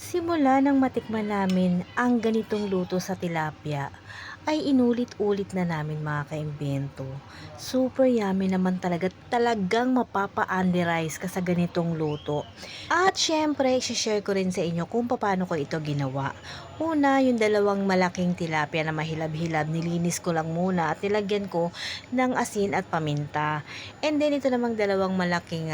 Simula nang matikman namin ang ganitong luto sa tilapia, ay inulit-ulit na namin mga kaimbento. Super yummy naman talaga, talagang mapapa-Andy rice ka sa ganitong luto. At syempre, i-share ko rin sa inyo kung paano ko ito ginawa. Una, yung dalawang malaking tilapia na mahilab-hilab, nilinis ko lang muna at nilagyan ko ng asin at paminta. And then ito namang dalawang malaking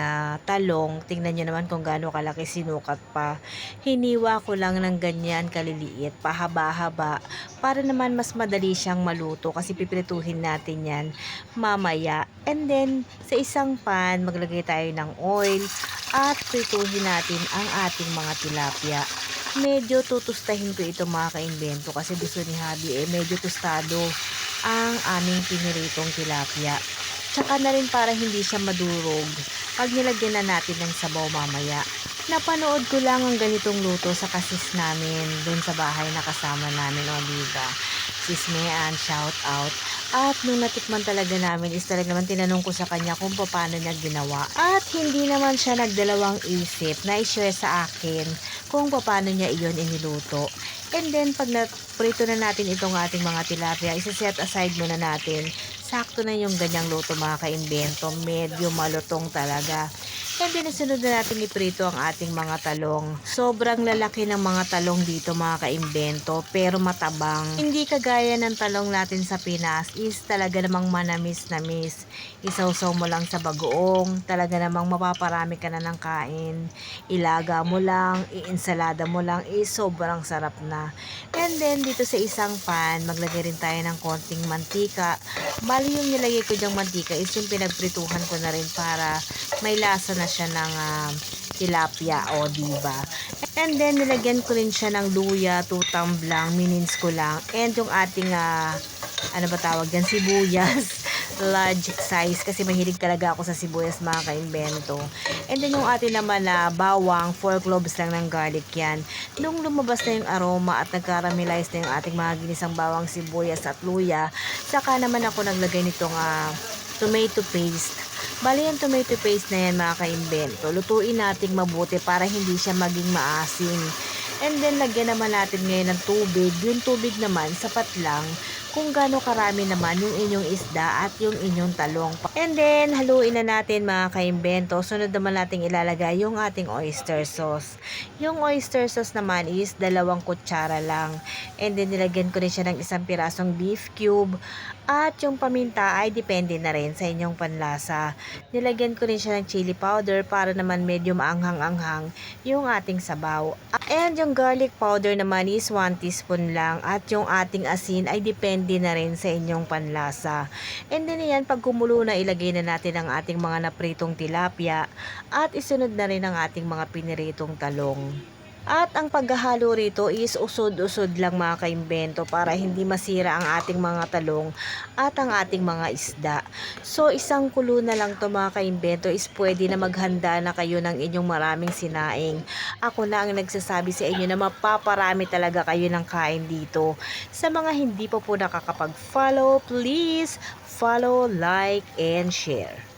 talong, tingnan nyo naman kung gaano kalaki, sinukat pa. Hiniwa ko lang ng ganyan kaliliit, pahaba-haba, para naman mas madali siyang maluto kasi pipirituhin natin yan mamaya. And then, sa isang pan, maglagay tayo ng oil at prituhin natin ang ating mga tilapia. Medyo tutustahin ko ito mga kaimbento kasi gusto ni Habi medyo tostado ang aming piniritong tilapia. Tsaka na rin para hindi siya madurog pag nilagyan na natin ng sabaw mamaya. Napanood ko lang ang ganitong luto sa kasis namin dun sa bahay na kasama namin, o diba? Sis Mean, shout out. At nung natikman talaga namin is talaga naman tinanong ko sa kanya kung paano niya ginawa. At hindi naman siya nagdalawang isip na i-share sa akin kung paano niya iyon iniluto. And then pag prito na natin itong ating mga tilapia, isa-set aside muna natin. Sakto na yung ganyang luto mga kaimbento, medyo malutong talaga. And then sunod na natin iprito ang ating mga talong. Sobrang lalaki ng mga talong dito mga kaimbento, pero matabang. Hindi kagaya ng talong natin sa Pinas, is talaga namang manamis-namis. Isawsaw mo lang sa bagoong, talaga namang mapaparami ka na ng kain. Ilaga mo lang, iinsalada mo lang, is sobrang sarap na. And then dito sa isang pan, maglagay rin tayo ng konting mantika. Bali yung nilagay ko dyang mantika is yung pinagprituhan ko na rin para may lasa na siya ng tilapia, o diba? And then nilagyan ko rin siya ng luya, 2 tumblang, minins ko lang. And yung ating ano ba tawag yan, sibuyas, large size kasi mahilig talaga ako sa sibuyas mga kaimbento. And then yung atin naman na bawang, 4 cloves lang ng garlic yan. Nung lumabas na yung aroma at nagkaramelize na yung ating mga ginisang bawang, sibuyas at luya, saka naman ako naglagay nitong tomato paste. Bali yung tomato paste na yan mga kaimbento, lutuin natin mabuti para hindi siya maging maasim. And then lagyan naman natin ngayon ng tubig. Yung tubig naman sapat lang kung gaano karami naman yung inyong isda at yung inyong talong. And then haluin na natin mga kaimbento. Sunod naman natin ilalagay yung ating oyster sauce. Yung oyster sauce naman is 2 kutsara lang. And then nilagyan ko rin siya ng 1 pirasong beef cube. At yung paminta ay depende na rin sa inyong panlasa. Nilagyan ko rin siya ng chili powder para naman medyo maanghang-anghang yung ating sabaw. And yung garlic powder naman is 1 teaspoon lang. At yung ating asin ay depende na rin sa inyong panlasa. And then yan, pag kumulo na, ilagay na natin ang ating mga napritong tilapia. At isunod na rin ang ating mga piniritong talong. At ang paghahalo rito is usod-usod lang mga kaimbento para hindi masira ang ating mga talong at ang ating mga isda. So isang kulo na lang to mga kaimbento is pwede na maghanda na kayo ng inyong maraming sinaing. Ako na ang nagsasabi sa inyo na mapaparami talaga kayo ng kain dito. Sa mga hindi pa po nakakapag-follow, please follow, like, and share.